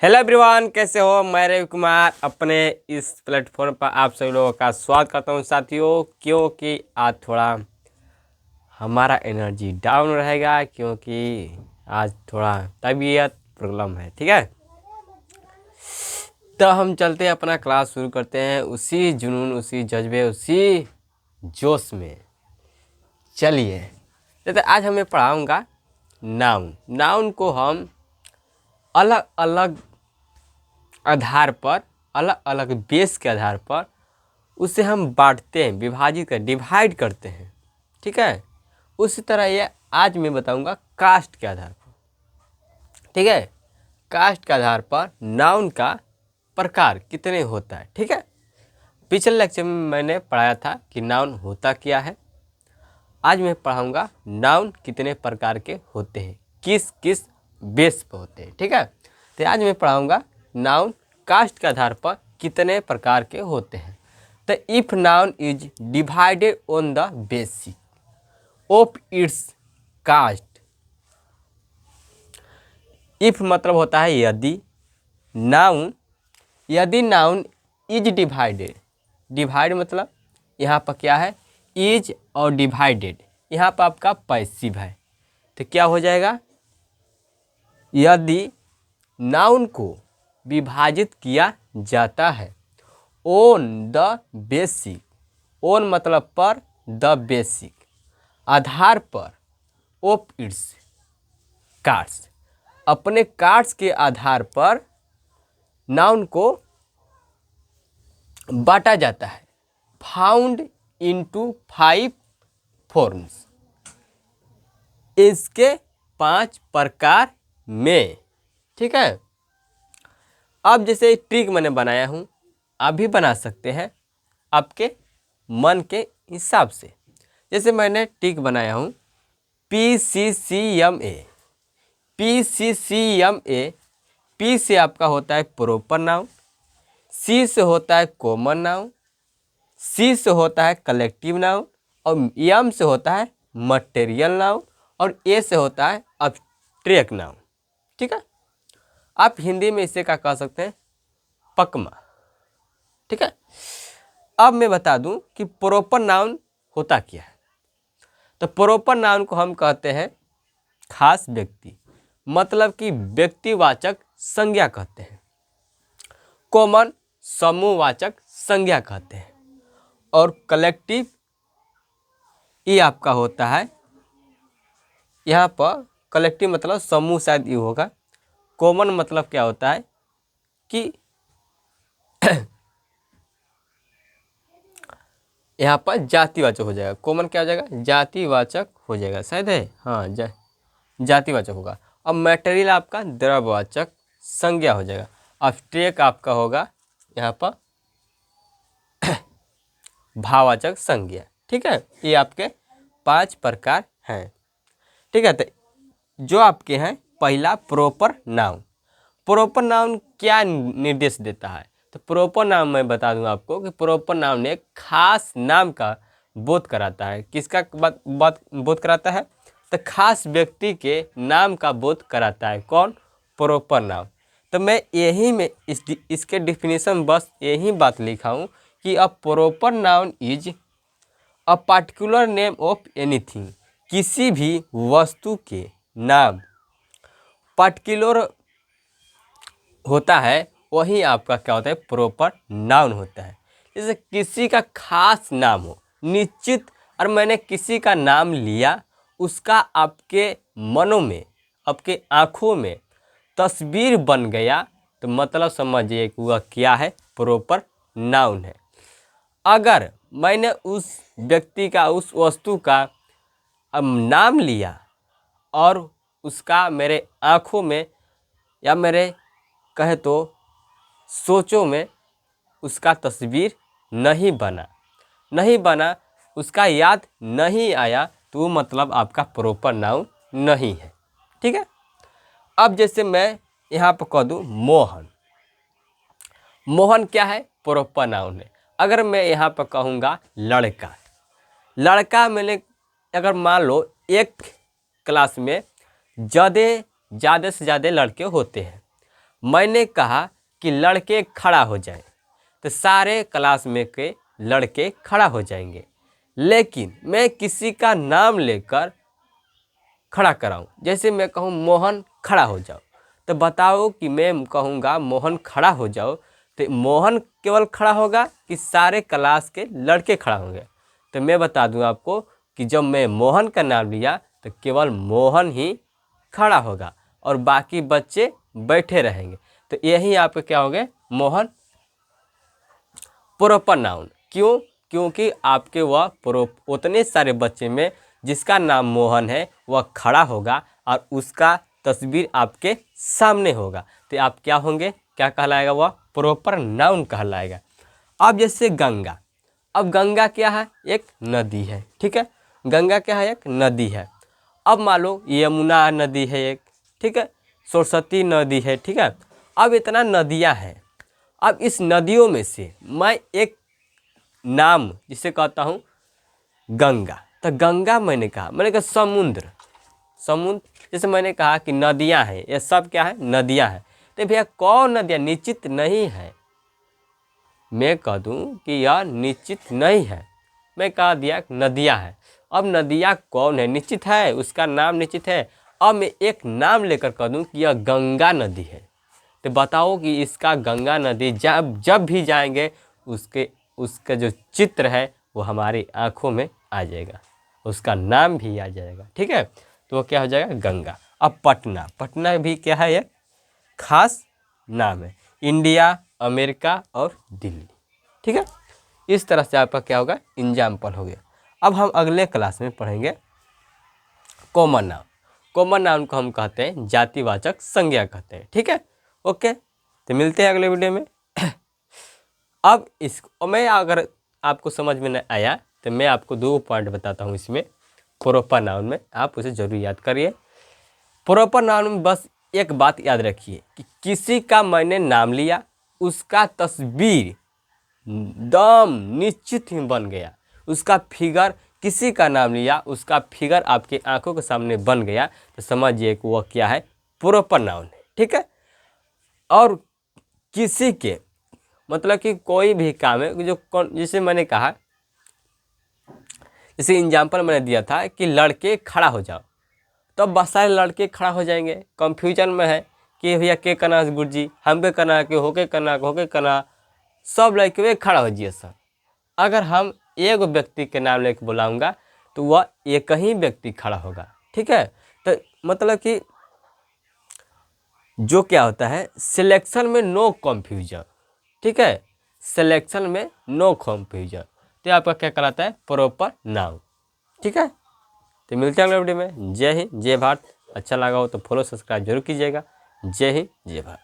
Hello everyone, कैसे हो। मैं रवि कुमार अपने इस प्लेटफॉर्म पर आप सभी लोगों का स्वागत करता हूं साथियों। क्योंकि आज थोड़ा हमारा एनर्जी डाउन रहेगा, क्योंकि आज थोड़ा तबीयत प्रॉब्लम है। ठीक है, तो हम चलते हैं, अपना क्लास शुरू करते हैं उसी जुनून, उसी जज्बे, उसी जोश में। चलिए, जैसे आज हमें पढ़ाऊँगा नाउन। नाउन को हम अलग अलग आधार पर, अलग अलग बेस के आधार पर उसे हम बांटते हैं, विभाजित कर डिवाइड करते हैं। ठीक है, उसी तरह ये आज मैं बताऊंगा कास्ट के आधार पर। ठीक है, कास्ट के आधार पर नाउन का प्रकार कितने होता है। ठीक है, पिछले लेक्चर में मैंने पढ़ाया था कि नाउन होता क्या है। आज मैं पढ़ाऊंगा नाउन कितने प्रकार के होते हैं, किस किस बेस पर होते हैं। ठीक है, तो आज मैं पढ़ाऊंगा नाउन कास्ट के आधार पर कितने प्रकार के होते हैं। तो if noun is divided on the basis of its caste. If मतलब होता है यदि। नाउन, यदि नाउन इज डिवाइडेड, डिवाइड मतलब यहाँ पर क्या है, इज और डिवाइडेड, यहाँ पर आपका पैसिव है। तो क्या हो जाएगा, यदि नाउन को विभाजित किया जाता है ऑन द बेसिक, ऑन मतलब पर, द बेसिक आधार पर, ऑफ इट्स कार्ड्स, अपने कार्ड्स के आधार पर नाउन को बांटा जाता है। फाउंड इनटू 5 फॉर्म्स, इसके 5 प्रकार में। ठीक है, अब जैसे ट्रिक मैंने बनाया हूँ, आप भी बना सकते हैं आपके मन के हिसाब से। जैसे मैंने ट्रिक बनाया हूँ PCCMA। PCCMA, P से आपका होता है प्रॉपर नाउन, C से होता है कॉमन नाउन, C से होता है कलेक्टिव नाउन, और M से होता है मटेरियल नाउन, और A से होता है अब्स्ट्रैक्ट नाउन। ठीक है, आप हिंदी में इसे क्या कह सकते हैं, पकमा। ठीक है, अब मैं बता दूं कि प्रॉपर नाउन होता क्या है। तो प्रॉपर नाउन को हम कहते हैं खास व्यक्ति, मतलब कि व्यक्तिवाचक संज्ञा कहते हैं। कॉमन समूहवाचक संज्ञा कहते हैं। और कलेक्टिव, ये आपका होता है, यहाँ पर कलेक्टिव मतलब समूह, शायद ये होगा। कॉमन मतलब क्या होता है कि यहाँ पर जातिवाचक हो जाएगा। कॉमन क्या हो जाएगा, जातिवाचक हो जाएगा, शायद है, हाँ जातिवाचक होगा। अब मटेरियल आपका द्रव्यवाचक संज्ञा हो जाएगा। अब्स्ट्रैक्ट आपका होगा यहाँ पर भाववाचक संज्ञा। ठीक है, ये आपके 5 प्रकार हैं। ठीक है, तो जो आपके हैं, पहला प्रॉपर नाउन। प्रॉपर नाउन क्या निर्देश देता है, तो प्रॉपर नाउन मैं बता दूं आपको कि प्रॉपर नाउन एक खास नाम का बोध कराता है। किसका बात बोध कराता है, तो खास व्यक्ति के नाम का बोध कराता है। कौन, प्रॉपर नाउन। तो मैं यही में इसके डिफिनीशन बस यही बात लिखा हूँ कि a proper noun is a particular name of anything, किसी भी वस्तु के नाम पार्टिकुलर होता है, वही आपका क्या होता है, प्रॉपर नाउन होता है। जैसे किसी का खास नाम हो, निश्चित, और मैंने किसी का नाम लिया, उसका आपके मनों में, आपके आँखों में तस्वीर बन गया, तो मतलब समझिए कि वह क्या है, प्रॉपर नाउन है। अगर मैंने उस व्यक्ति का, उस वस्तु का नाम लिया और उसका मेरे आँखों में या मेरे कहे तो सोचों में उसका तस्वीर नहीं बना, उसका याद नहीं आया, तो वो मतलब आपका प्रॉपर नाउन नहीं है। ठीक है, अब जैसे मैं यहाँ पर कह दूँ मोहन। मोहन क्या है, प्रॉपर नाउन है। अगर मैं यहाँ पर कहूँगा लड़का, मैंने अगर मान लो एक क्लास में ज़्यादा से ज़्यादा लड़के होते हैं, मैंने कहा कि लड़के खड़ा हो जाएं, तो सारे क्लास में के लड़के खड़ा हो जाएंगे। लेकिन मैं किसी का नाम लेकर खड़ा कराऊं, जैसे मैं कहूं मोहन खड़ा हो जाओ, तो बताओ कि मैं कहूँगा मोहन खड़ा हो जाओ, तो मोहन केवल खड़ा होगा कि सारे क्लास के लड़के खड़ा होंगे? तो मैं बता दूं आपको कि जब मैं मोहन का नाम लिया तो केवल मोहन ही खड़ा होगा और बाकी बच्चे बैठे रहेंगे। तो यही आपके क्या हो गए, मोहन प्रॉपर नाउन। क्यों? क्योंकि आपके वह उतने सारे बच्चे में जिसका नाम मोहन है वह खड़ा होगा और उसका तस्वीर आपके सामने होगा, तो आप क्या होंगे, क्या कहलाएगा, वह प्रॉपर नाउन कहलाएगा। अब जैसे गंगा, अब गंगा क्या है, एक नदी है, ठीक है, गंगा क्या है, एक नदी है। अब मान लो यमुना नदी है एक, ठीक है, सरस्वती नदी है, ठीक है। अब इतना नदियां हैं, अब इस नदियों में से मैं एक नाम जिसे कहता हूँ गंगा, तो गंगा मैंने कहा समुद्र, समुद्र जैसे मैंने कहा कि नदियां हैं, ये सब क्या है, नदियां हैं। तो भैया कौन नदियां, निश्चित नहीं है, मैं कह दूं कि यह निश्चित नहीं है, मैं कह दिया नदियां हैं। अब नदियां कौन है, निश्चित है, उसका नाम निश्चित है। अब मैं एक नाम लेकर कह दूं कि यह गंगा नदी है, तो बताओ कि इसका गंगा नदी जब जब भी जाएंगे उसका जो चित्र है वो हमारी आंखों में आ जाएगा, उसका नाम भी आ जाएगा, ठीक है। तो वो क्या हो जाएगा, गंगा। अब पटना, पटना भी क्या है, ये खास नाम है, इंडिया, अमेरिका और दिल्ली, ठीक है। इस तरह से आपका क्या होगा, एग्जाम्पल हो गया। अब हम अगले क्लास में पढ़ेंगे कॉमन नाउन। कॉमन नाउन को हम कहते हैं जातिवाचक संज्ञा कहते हैं, ठीक है। ओके, तो मिलते हैं अगले वीडियो में। अब मैं अगर आपको समझ में नहीं आया तो मैं आपको 2 पॉइंट बताता हूँ इसमें, प्रॉपर नाउन में, आप उसे जरूर याद करिए। प्रॉपर नाउन में बस एक बात याद रखिए कि किसी का मैंने नाम लिया, उसका तस्वीर दम निश्चित ही बन गया, उसका फिगर, किसी का नाम लिया उसका फिगर आपके आंखों के सामने बन गया, तो समझिए कि वह क्या है, प्रॉपर नाउन है, ठीक है। और किसी के मतलब कि कोई भी काम है जो जैसे मैंने कहा, जैसे एग्जाम्पल मैंने दिया था कि लड़के खड़ा हो जाओ, तो बहुत सारे लड़के खड़ा हो जाएंगे, कंफ्यूजन में है कि भैया के करना गुरुजी, हम पे करना कि होके करना, सब लड़के खड़ा हो जाइए सर। अगर हम एक व्यक्ति के नाम लेके बुलाऊंगा तो वह एक ही व्यक्ति खड़ा होगा, ठीक है। तो मतलब कि जो क्या होता है, सिलेक्शन में नो कंफ्यूजन, ठीक है, सिलेक्शन में नो कंफ्यूजन, तो आपका क्या कहलाता है, प्रॉपर नाउन, ठीक है। तो मिलते हैं अगले वीडियो में। जय हिंद, जय भारत। अच्छा लगा हो तो फॉलो सब्सक्राइब जरूर कीजिएगा। जय हिंद, जय भारत।